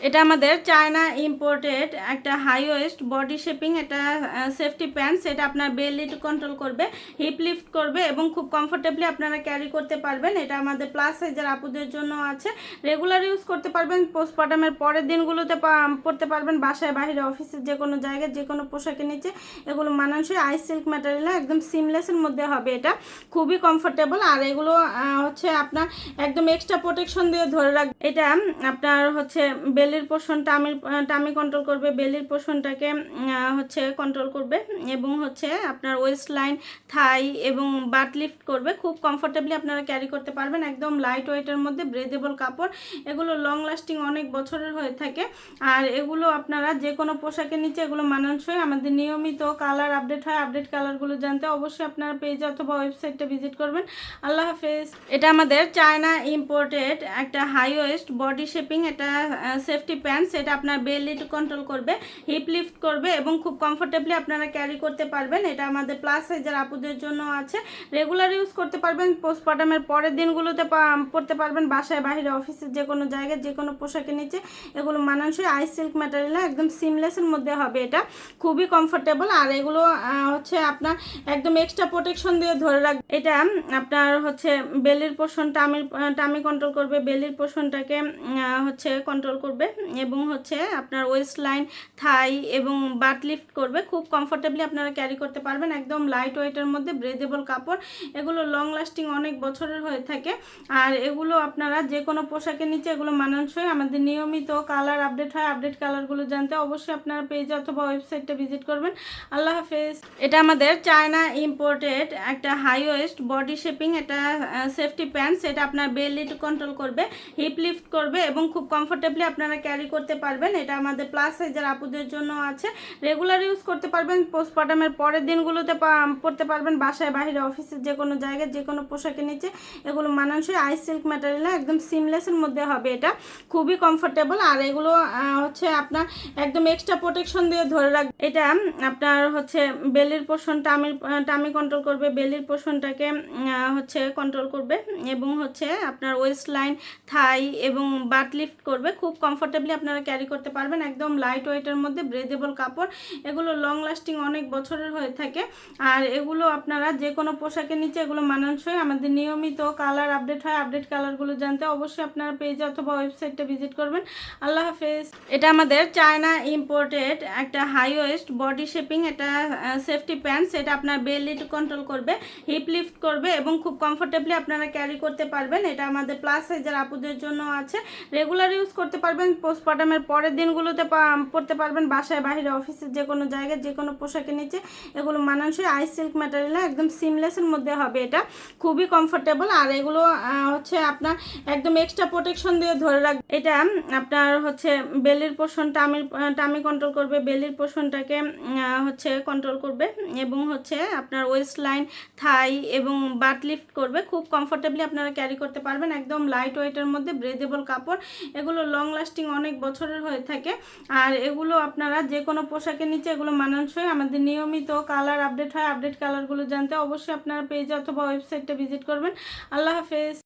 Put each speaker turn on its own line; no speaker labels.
এটা আমাদের China imported একটা হাই ওয়েস্ট বডি শেপিং এটা সেফটি প্যান্টস। এটা আপনার বেলি কন্ট্রোল করবে, হিপ লিফট করবে এবং খুব কমফোর্টেবলি আপনারা ক্যারি করতে পারবেন। এটা আমাদের প্লাস সাইজের আপুদের জন্য আছে, রেগুলার ইউজ করতে পারবেন, পোস্টপার্টামের পরের দিনগুলোতে পরতে পারবেন, বাসায় বাইরে অফিসের যে কোনো জায়গায় যে কোনো পোশাকের নিচে। এগুলো মানানসই আইস সিল্ক ম্যাটেরিয়াল, একদম সিমলেসের মধ্যে হবে, এটা খুবই কমফোর্টেবল। আর এগুলো হচ্ছে আপনার একদম এক্সট্রা প্রোটেকশন দিয়ে ধরে রাখবে। এটা আপনার হচ্ছে বেলির পোর্শন, টামি কন্ট্রোল করবে, বেলির পোর্শনটাকে হচ্ছে কন্ট্রোল করবে এবং হচ্ছে আপনার ওয়েস্ট লাইন, থাই এবং বাট লিফট করবে। খুব কমফোর্টেবলি আপনারা ক্যারি করতে পারবেন, একদম লাইট ওয়েটের মধ্যে, ব্রেদেবল কাপড়। এগুলো লং লাস্টিং অনেক বছরের হয়ে থাকে। আর এগুলো আপনারা যে কোনো পোশাকের নিচে এগুলো মানানসই। আমাদের নিয়মিত কালার আপডেট হয়, আপডেট কালারগুলো জানতে অবশ্যই আপনারা পেজ অথবা ওয়েবসাইটটা ভিজিট করবেন। আল্লাহ হাফেজ। এটা আমাদের চায়না ইম্পোর্টেড একটা হাই ওয়েস্ট বডি শেপিং এটা সেফটি প্যান্টস। এটা আপনার বেলি কন্ট্রোল করবে, হিপ লিফট করবে এবং খুব কমফোর্টেবলি আপনারা ক্যারি করতে পারবেন। এটা আমাদের প্লাস সাইজের আপুদের জন্য আছে, রেগুলার ইউজ করতে পারবেন, পোস্টপার্টামের পরের দিনগুলোতে পরতে পারবেন, বাসায় বাইরে অফিসের যে কোনো জায়গায় যে কোনো পোশাকের নিচে। এগুলো মানানসই আইস সিল্ক ম্যাটেরিয়াল, একদম সিমলেসের মধ্যে হবে, এটা খুবই কমফোর্টেবল। আর এগুলো হচ্ছে আপনার একদম এক্সট্রা প্রোটেকশন দিয়ে ধরে রাখবে। এটা আপনার হচ্ছে বেলির পোর্শন, টামি কন্ট্রোল করবে, বেলির পোর্শনটাকে হচ্ছে কন্ট্রোল করবে এবং হচ্ছে আপনার ওয়েস্ট লাইন, থাই এবং বাট লিফট করবে। খুব কমফোর্টেবলি আপনারা ক্যারি করতে পারবেন, একদম লাইট ওয়েটের মধ্যে, ব্রেদেবল কাপড়। এগুলো লং লাস্টিং অনেক বছরের হয়ে থাকে। আর এগুলো আপনারা যে কোনো পোশাকের নিচে এগুলো মানানসই। আমাদের নিয়মিত কালার আপডেট হয়, আপডেট কালারগুলো জানতে অবশ্যই আপনারা পেজ অথবা ওয়েবসাইটটা ভিজিট করবেন। আল্লাহ হাফেজ। এটা আমাদের চায়না ইম্পোর্টেড একটা হাই ওয়েস্ট বডি শেপিং এটা সেফটি প্যান্টস। এটা আপনার বেলি কন্ট্রোল করবে, হিপ লিফট করবে এবং খুব কমফোর্টেবলি আপনারা ক্যারি করতে পারবেন। এটা আমাদের প্লাস সাইজের আপুদের জন্য আছে, রেগুলার ইউজ করতে পারবেন, পোস্টপার্টামের পরের দিনগুলোতে পরতে পারবেন, বাসায় বাইরে অফিসের যে কোনো জায়গায় যে কোনো পোশাকের নিচে। এগুলো মানানসই আইস সিল্ক ম্যাটেরিয়াল, একদম সিমলেসের মধ্যে হবে, এটা খুবই কমফোর্টেবল। আর এগুলো হচ্ছে আপনার একদম এক্সট্রা প্রোটেকশন দিয়ে ধরে রাখবে। এটা আপনার হচ্ছে বেলির পোর্শন, টামি কন্ট্রোল করবে, বেলির পোর্শনটাকে হচ্ছে কন্ট্রোল করবে এবং হচ্ছে আপনার ওয়েস্ট লাইন, থাই এবং বাট লিফট করবে। খুব কমফোর্টেবলি আপনারা ক্যারি করতে পারবেন, একদম লাইট ওয়েটের মধ্যে, ব্রেদেবল কাপড়। এগুলো লং লাস্টিং অনেক বছরের হয়ে থাকে। আর এগুলো আপনারা যে কোনো পোশাকের নিচে এগুলো মানানসই। আমাদের নিয়মিত কালার আপডেট হয়, আপডেট কালারগুলো জানতে অবশ্যই আপনারা পেজ অথবা ওয়েবসাইটটা ভিজিট করবেন। আল্লাহ হাফেজ। এটা আমাদের চায়না ইম্পোর্টেড একটা হাই ওয়েস্ট বডি শেপিং এটা সেফটি প্যান্টস। এটা আপনার বেলি কন্ট্রোল করবে, হিপ লিফট করবে এবং খুব কমফোর্টেবলি আপনারা ক্যারি করতে পারবেন। এটা আমাদের প্লাস সাইজের আপুদের জন্য আছে, রেগুলার ইউজ করতে পারবেন, পোস্টপার্টামের পরের দিনগুলোতে পরতে পারবেন, বাসায় বাইরে অফিসের যে কোনো জায়গায় যে কোনো পোশাকের নিচে। এগুলো মানানসই আইস সিল্ক ম্যাটেরিয়াল, একদম সিমলেসের মধ্যে হবে, এটা খুবই কমফোর্টেবল। আর এগুলো হচ্ছে আপনার একদম এক্সট্রা প্রোটেকশন দিয়ে ধরে রাখবে। এটা আপনার হচ্ছে বেলির পোর্শন, টামি কন্ট্রোল করবে, বেলির পোর্শনটাকে হচ্ছে কন্ট্রোল করবে এবং হচ্ছে আপনার ওয়েস্ট লাইন, থাই এবং বাট লিফট করবে। খুব কমফোর্টেবলি আপনারা ক্যারি করতে পারবেন, একদম লাইট ওয়েটের মধ্যে, ব্রেদেবল কাপড়। এগুলো লং লাস্টিং অনেক বছরের হয়ে থাকে। আর এগুলো আপনারা যে কোনো পোশাকের নিচে এগুলো মানানসই। আমাদের নিয়মিত কালার আপডেট হয়, আপডেট কালারগুলো জানতে অবশ্যই আপনারা পেজ অথবা ওয়েবসাইটটা ভিজিট করবেন। আল্লাহ হাফেজ।